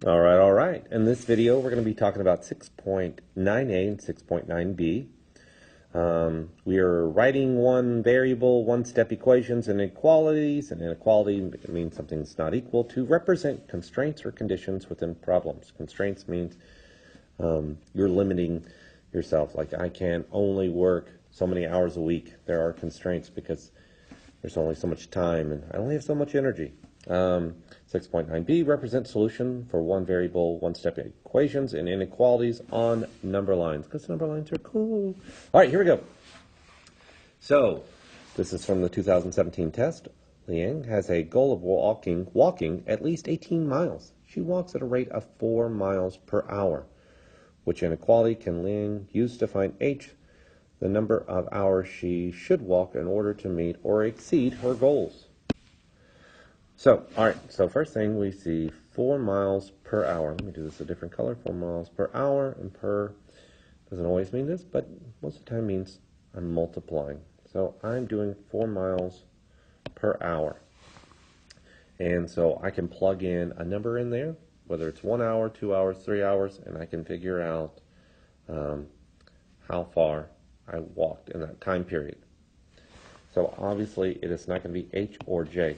All right. In this video, we're going to be talking about 6.9a and 6.9b. We are writing one variable, one-step equations and inequalities. And inequality means something's not equal to represent constraints or conditions within problems. Constraints means you're limiting yourself. Like I can only work so many hours a week. There are constraints because there's only so much time and I only have so much energy. 6.9b represents solution for one variable, one-step equations and inequalities on number lines, because number lines are cool. All right, here we go. So this is from the 2017 test. Liang has a goal of walking at least 18 miles. She walks at a rate of 4 miles per hour. Which inequality can Liang use to find h, the number of hours she should walk in order to meet or exceed her goals? So, all right, so first thing we see 4 miles per hour. Let me do this a different color. 4 miles per hour, and per doesn't always mean this, but most of the time means I'm multiplying. So I'm doing 4 miles per hour. And so I can plug in a number in there, whether it's 1 hour, 2 hours, 3 hours, and I can figure out how far I walked in that time period. So obviously it is not going to be h or j.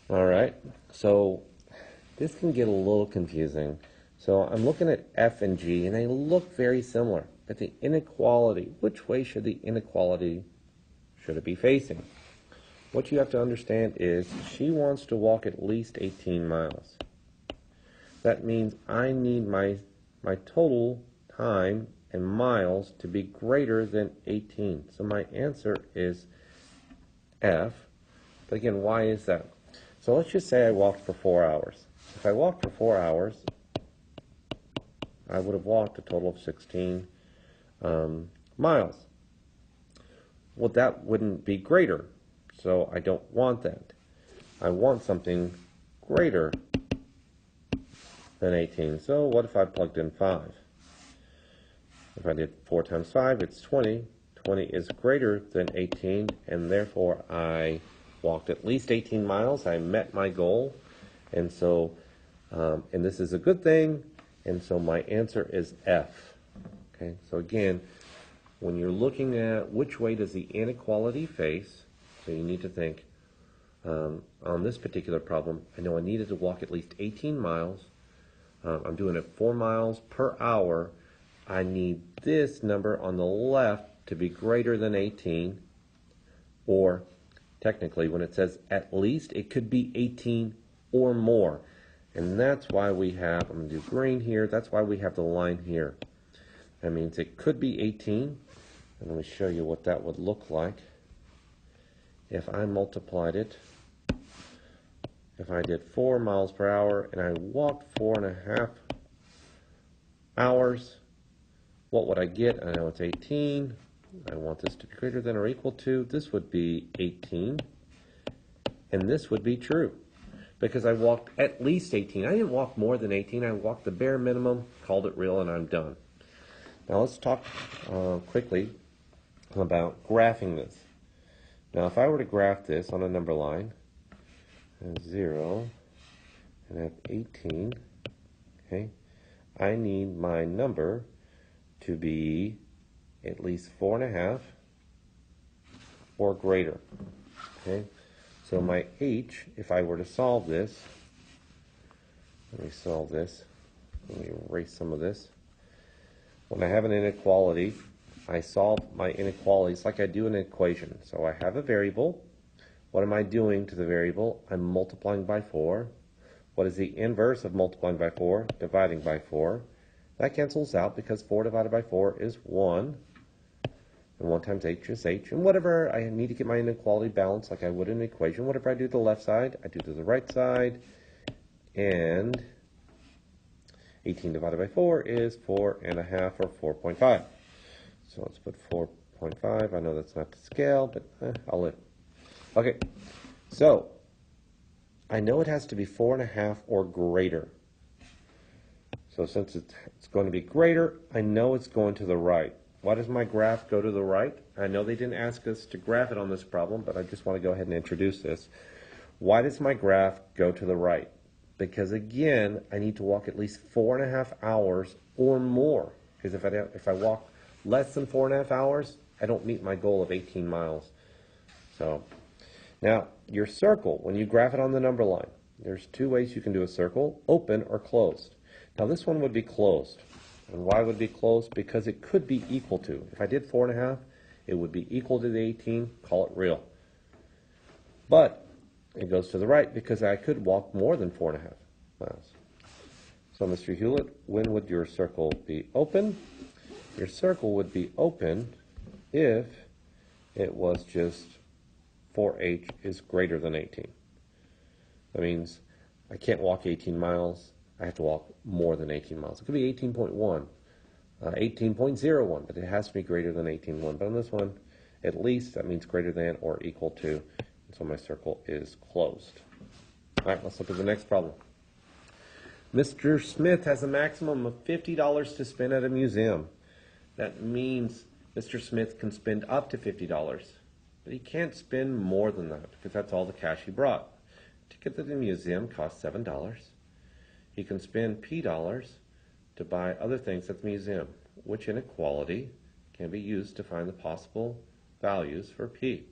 All right, so this can get a little confusing. So I'm looking at f and g, and they look very similar. But the inequality, which way should the inequality, should it be facing? What you have to understand is she wants to walk at least 18 miles. That means I need my total time and miles to be greater than 18. So my answer is F. But again, why is that? So let's just say I walked for 4 hours. If I walked for 4 hours, I would have walked a total of 16 miles. Well, that wouldn't be greater, so I don't want that. I want something greater than 18. So what if I plugged in 5? If I did 4 times 5, it's 20. 20 is greater than 18, and therefore I walked at least 18 miles. I met my goal, and so, and this is a good thing, and so my answer is F. Okay, so again, when you're looking at which way does the inequality face, so you need to think, on this particular problem, I know I needed to walk at least 18 miles. I'm doing it 4 miles per hour. I need this number on the left to be greater than 18, or technically, when it says at least, it could be 18 or more. And that's why we have, I'm going to do green here, that's why we have the line here. That means it could be 18. And let me show you what that would look like. If I multiplied it, if I did 4 miles per hour and I walked 4.5 hours, what would I get? I know it's 18. I want this to be greater than or equal to. This would be 18. And this would be true because I walked at least 18. I didn't walk more than 18. I walked the bare minimum, called it real, and I'm done. Now let's talk quickly about graphing this. Now if I were to graph this on a number line, 0 and I have 18, okay, I need my number to be at least 4.5 or greater. Okay, so my h, if I were to solve this, let me solve this. Let me erase some of this. When I have an inequality, I solve my inequalities like I do an equation. So I have a variable. What am I doing to the variable? I'm multiplying by 4. What is the inverse of multiplying by 4? Dividing by 4. That cancels out because 4 divided by 4 is 1. And 1 times h is h. And whatever I need to get my inequality balanced like I would in an equation, whatever I do to the left side, I do to the right side. And 18 divided by 4 is 4.5 or 4.5. So let's put 4.5. I know that's not to scale, but I'll live. Okay, so I know it has to be 4.5 or greater. So since it's going to be greater, I know it's going to the right. Why does my graph go to the right? I know they didn't ask us to graph it on this problem, but I just want to go ahead and introduce this. Why does my graph go to the right? because again, I need to walk at least 4.5 hours or more. Because if I walk less than 4.5 hours, I don't meet my goal of 18 miles. So now your circle, when you graph it on the number line, there's two ways you can do a circle: open or closed. Now this one would be closed. And why would it be closed? Because it could be equal to. If I did 4.5, it would be equal to the 18, call it real. But it goes to the right because I could walk more than 4.5 miles. So Mr. Hewlett, when would your circle be open? Your circle would be open if it was just 4h is greater than 18. That means I can't walk 18 miles. I have to walk more than 18 miles. It could be 18.1, 18.01, but it has to be greater than 18.1. But on this one, at least that means greater than or equal to. So my circle is closed. All right, let's look at the next problem. Mr. Smith has a maximum of $50 to spend at a museum. That means Mr. Smith can spend up to $50, but he can't spend more than that because that's all the cash he brought. Ticket to the museum costs $7. He can spend P dollars to buy other things at the museum. Which inequality can be used to find the possible values for P?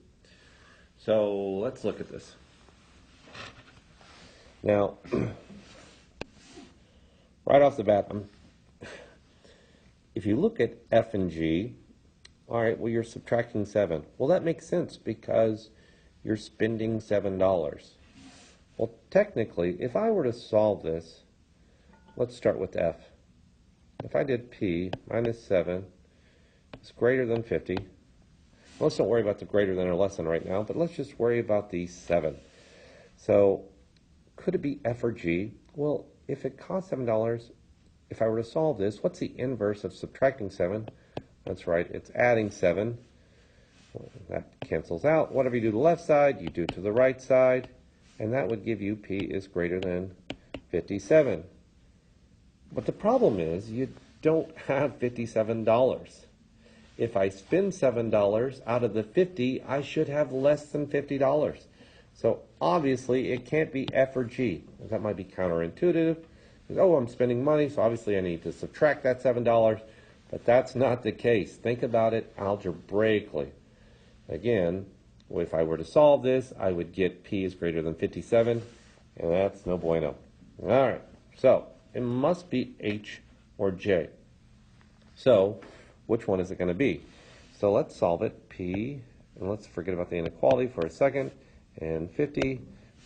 So let's look at this. Now, right off the bat, if you look at F and G, all right, well, you're subtracting 7. Well, that makes sense because you're spending $7. Well, technically, if I were to solve this, let's start with F. If I did P minus 7 is greater than 50, let's don't worry about the greater than or less than right now, but let's just worry about the 7. So could it be F or G? Well, if it costs $7, if I were to solve this, what's the inverse of subtracting 7? That's right, it's adding 7. Well, that cancels out. Whatever you do to the left side, you do to the right side, and that would give you P is greater than 57. But the problem is you don't have $57. If I spend $7 out of the 50, I should have less than $50. So obviously it can't be F or G. That might be counterintuitive. Oh, I'm spending money, so obviously I need to subtract that $7. But that's not the case. Think about it algebraically. Again, if I were to solve this, I would get P is greater than 57, and that's no bueno. All right, so it must be H or J. So which one is it going to be? So let's solve it. P, and let's forget about the inequality for a second, and 50.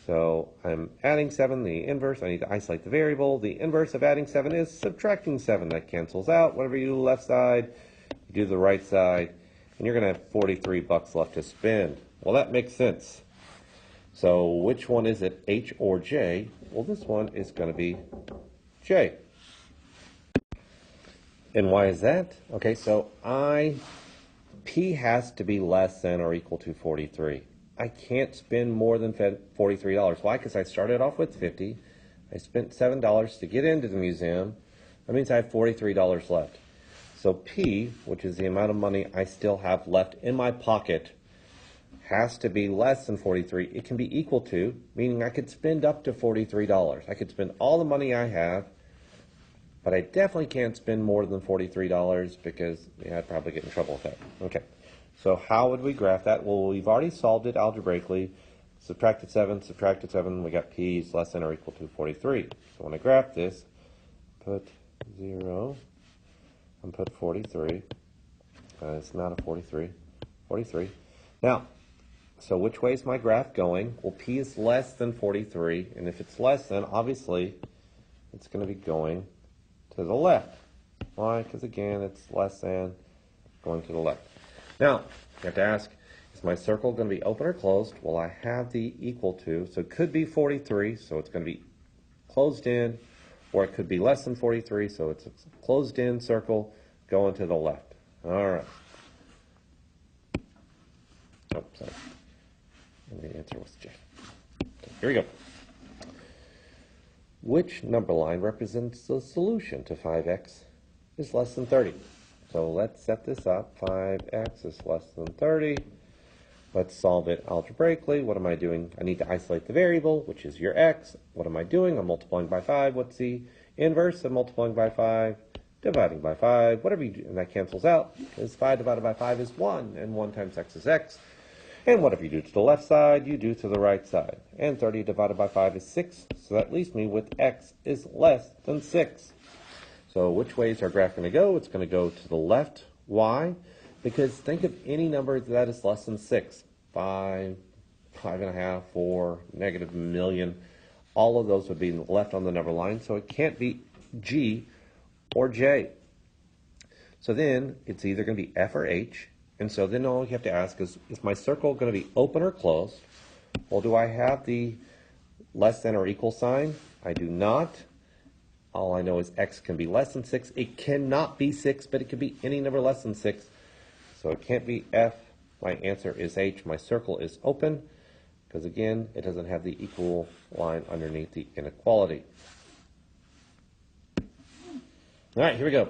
So I'm adding 7, the inverse. I need to isolate the variable. The inverse of adding 7 is subtracting 7. That cancels out. Whatever you do to the left side, you do the right side, and you're going to have $43 left to spend. Well, that makes sense. So which one is it, H or J? Well, this one is going to be J. And why is that? Okay, so P has to be less than or equal to 43. I can't spend more than $43. Why? Because I started off with 50. I spent $7 to get into the museum. That means I have $43 left. So P, which is the amount of money I still have left in my pocket, has to be less than 43. It can be equal to, meaning I could spend up to $43. I could spend all the money I have, but I definitely can't spend more than $43 because I'd probably get in trouble with that. Okay. So how would we graph that? Well, we've already solved it algebraically. Subtracted 7, we got P is less than or equal to 43. So when I graph this, put 0 and put 43. It's not a 43, 43. Now, so which way is my graph going? Well, P is less than 43, and if it's less than, obviously, it's going to be going to the left. Why? Because again, it's less than going to the left. Now, you have to ask, is my circle going to be open or closed? Well, I have the equal to, so it could be 43, so it's going to be closed in, or it could be less than 43, so it's a closed in circle going to the left. All right. Oh, sorry. And the answer was J. Okay, here we go. Which number line represents the solution to 5x is less than 30? So let's set this up. 5x is less than 30. Let's solve it algebraically. What am I doing? I need to isolate the variable, which is your x. What am I doing? I'm multiplying by 5. What's the inverse of multiplying by 5? Dividing by 5. Whatever you do, and that cancels out, because 5 divided by 5 is 1, and 1 times x is x. And whatever you do to the left side, you do to the right side. And 30 divided by 5 is 6, so that leaves me with x is less than 6. So which way is our graph going to go? It's going to go to the left. Why? Because think of any number that is less than 6. 5, 5.5, 4, negative million. All of those would be left on the number line, so it can't be G or J. So then it's either going to be F or H. And so then all you have to ask is my circle going to be open or closed? Well, do I have the less than or equal sign? I do not. All I know is x can be less than 6. It cannot be 6, but it could be any number less than 6. So it can't be F. My answer is H. My circle is open because, again, it doesn't have the equal line underneath the inequality. All right, here we go.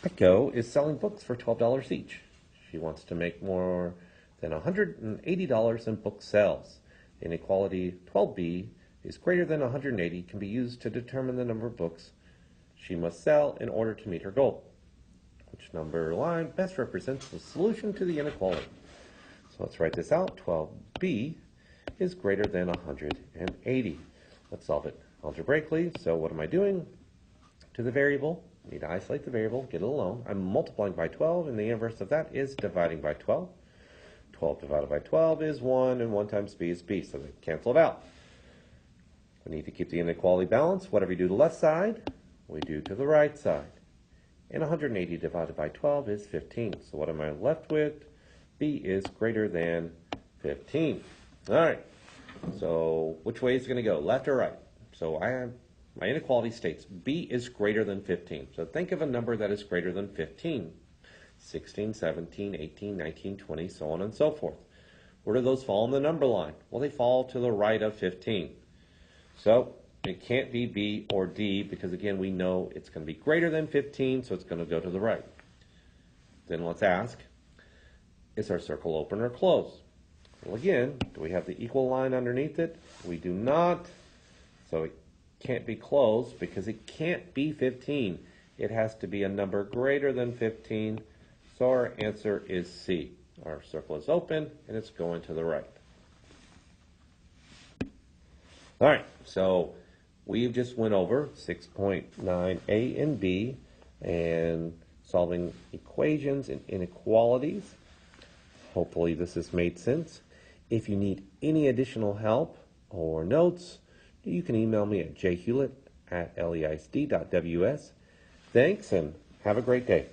Echo is selling books for $12 each. She wants to make more than $180 in book sales. The inequality 12b is greater than 180 can be used to determine the number of books she must sell in order to meet her goal. Which number line best represents the solution to the inequality? So let's write this out. 12b is greater than 180. Let's solve it algebraically. So what am I doing to the variable? I need to isolate the variable, get it alone. I'm multiplying by 12, and the inverse of that is dividing by 12. 12 divided by 12 is 1, and 1 times b is b, so they cancel it out. We need to keep the inequality balanced. Whatever you do to the left side, we do to the right side. And 180 divided by 12 is 15. So what am I left with? B is greater than 15. All right. So which way is it going to go, left or right? So my inequality states B is greater than 15. So think of a number that is greater than 15. 16, 17, 18, 19, 20, so on and so forth. Where do those fall in the number line? Well, they fall to the right of 15. So it can't be B or D because, again, we know it's going to be greater than 15, so it's going to go to the right. Then let's ask, is our circle open or closed? Well, again, do we have the equal line underneath it? We do not, so it can't be closed because it can't be 15. It has to be a number greater than 15, so our answer is C. Our circle is open, and it's going to the right. All right, so we've just went over 6.9a and b and solving equations and inequalities. Hopefully this has made sense. If you need any additional help or notes, you can email me at jhewlett@leisd.ws. Thanks, and have a great day.